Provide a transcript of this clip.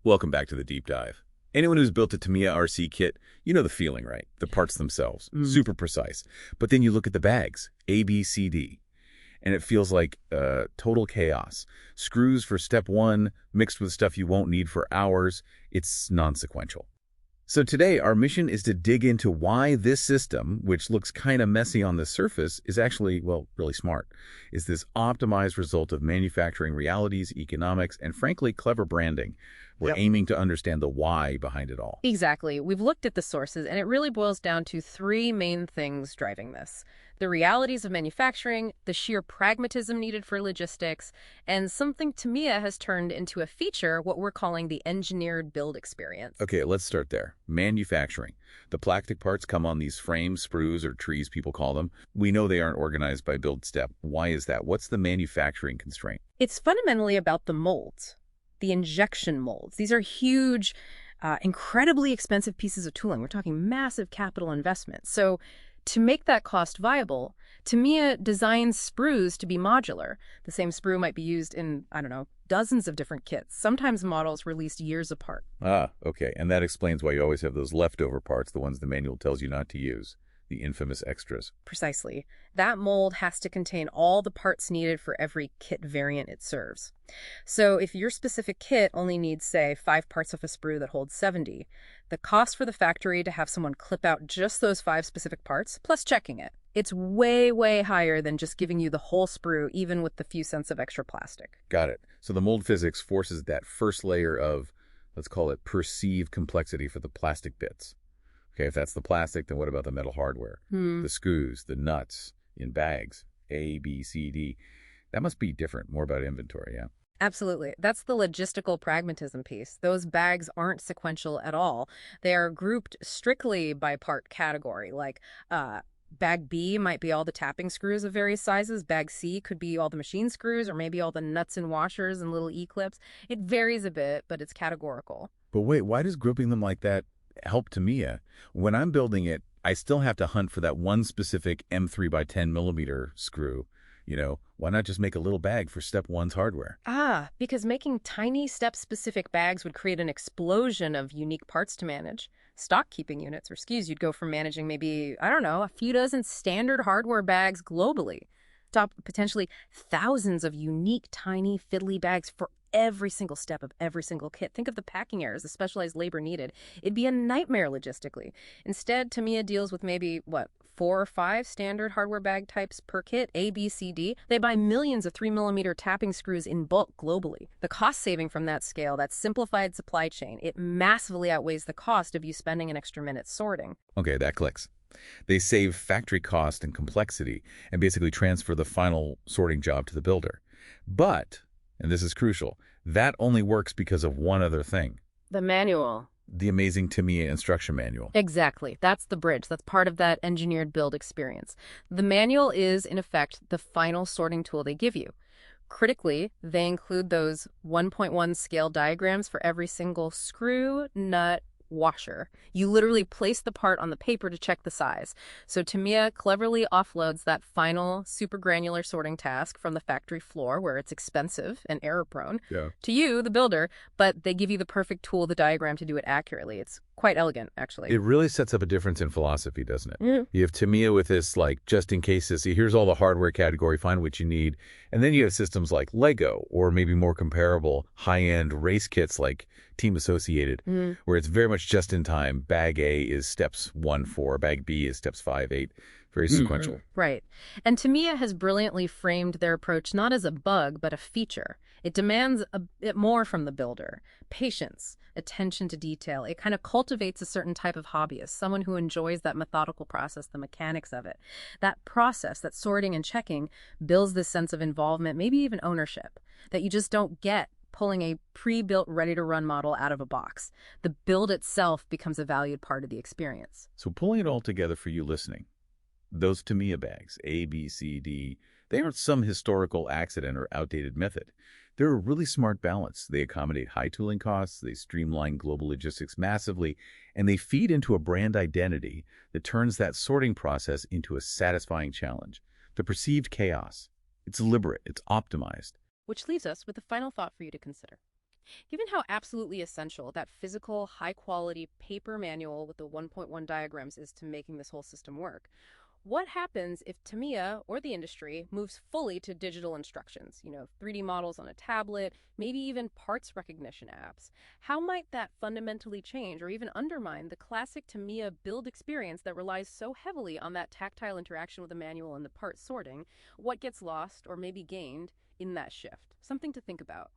Welcome back to the deep dive. Anyone who's built a Tamiya RC kit, you know the feeling, right? The parts themselves, super precise. But then you look at the bags, A, B, C, D, and it feels like total chaos. Screws for step one, mixed with stuff you won't need for hours. It's non-sequential. So today, our mission is to dig into why this system, which looks kind of messy on the surface, is actually, well, really smart. Is this optimized result of manufacturing realities, economics, and frankly, clever branding? We're aiming to understand the why behind it all. Exactly. We've looked at the sources, and it really boils down to three main things driving this. The realities of manufacturing, the sheer pragmatism needed for logistics, and something Tamiya has turned into a feature, what we're calling the engineered build experience. Okay, let's start there. Manufacturing. The plastic parts come on these frames, sprues, or trees, people call them. We know they aren't organized by build step. Why is that? What's the manufacturing constraint? It's fundamentally about the molds, the injection molds. These are huge, incredibly expensive pieces of tooling. We're talking massive capital investments. So to make that cost viable, Tamiya designs sprues to be modular. The same sprue might be used in, I don't know, dozens of different kits, sometimes models released years apart. Ah, okay. And that explains why you always have those leftover parts, the ones the manual tells you not to use. The infamous extras. Precisely. That mold has to contain all the parts needed for every kit variant it serves. So if your specific kit only needs, say, 5 parts of a sprue that holds 70, the cost for the factory to have someone clip out just those 5 specific parts, plus checking it, it's way, way higher than just giving you the whole sprue, even with the few cents of extra plastic. Got it. So the mold physics forces that first layer of, let's call it perceived complexity for the plastic bits. Okay, if that's the plastic, then what about the metal hardware? The screws, the nuts in bags, A, B, C, D. That must be different, more about inventory, yeah? Absolutely. That's the logistical pragmatism piece. Those bags aren't sequential at all. They are grouped strictly by part category, like bag B might be all the tapping screws of various sizes. Bag C could be all the machine screws or maybe all the nuts and washers and little E-clips. It varies a bit, but it's categorical. But wait, why does grouping them like that help Tamiya? When I'm building it, I still have to hunt for that one specific M3 by 10 millimeter screw. You know, why not just make a little bag for step one's hardware? Because making tiny step-specific bags would create an explosion of unique parts to manage. Stock keeping units or SKUs, you'd go from managing maybe, I don't know, a few dozen standard hardware bags globally, to potentially thousands of unique, tiny, fiddly bags for every single step of every single kit. Think of the packing errors, the specialized labor needed. It'd be a nightmare logistically. Instead, Tamiya deals with maybe, 4 or 5 standard hardware bag types per kit, A, B, C, D. They buy millions of 3mm tapping screws in bulk globally. The cost saving from that scale, that simplified supply chain, it massively outweighs the cost of you spending an extra minute sorting. Okay, that clicks. They save factory cost and complexity and basically transfer the final sorting job to the builder. But, and this is crucial, that only works because of one other thing. The manual. The amazing Tamiya instruction manual. Exactly. That's the bridge. That's part of that engineered build experience. The manual is, in effect, the final sorting tool they give you. Critically, they include those 1.1 scale diagrams for every single screw, nut, washer. You literally place the part on the paper to check the size. So Tamiya cleverly offloads that final super granular sorting task from the factory floor, where it's expensive and error prone, to you, the builder, but they give you the perfect tool, the diagram, to do it accurately. It's quite elegant, actually. It really sets up a difference in philosophy, doesn't it? Mm. You have Tamiya with this, like, just in case, see, here's all the hardware category, find what you need. And then you have systems like Lego, or maybe more comparable high-end race kits like Team Associated, where it's very much just in time. Bag A is steps 1-4, bag B is steps 5-8. Very sequential. Right. And Tamiya has brilliantly framed their approach not as a bug, but a feature. It demands a bit more from the builder. Patience, attention to detail. It kind of cultivates a certain type of hobbyist, someone who enjoys that methodical process, the mechanics of it. That process, that sorting and checking, builds this sense of involvement, maybe even ownership, that you just don't get pulling a pre-built, ready-to-run model out of a box. The build itself becomes a valued part of the experience. So pulling it all together for you listening, those Tamiya bags, A, B, C, D, they aren't some historical accident or outdated method. They're a really smart balance. They accommodate high tooling costs, they streamline global logistics massively, and they feed into a brand identity that turns that sorting process into a satisfying challenge. The perceived chaos. It's deliberate, it's optimized. Which leaves us with a final thought for you to consider. Given how absolutely essential that physical, high-quality paper manual with the 1.1 diagrams is to making this whole system work, what happens if Tamiya or the industry moves fully to digital instructions, 3D models on a tablet, maybe even parts recognition apps? How might that fundamentally change or even undermine the classic Tamiya build experience that relies so heavily on that tactile interaction with the manual and the part sorting? What gets lost or maybe gained in that shift? Something to think about.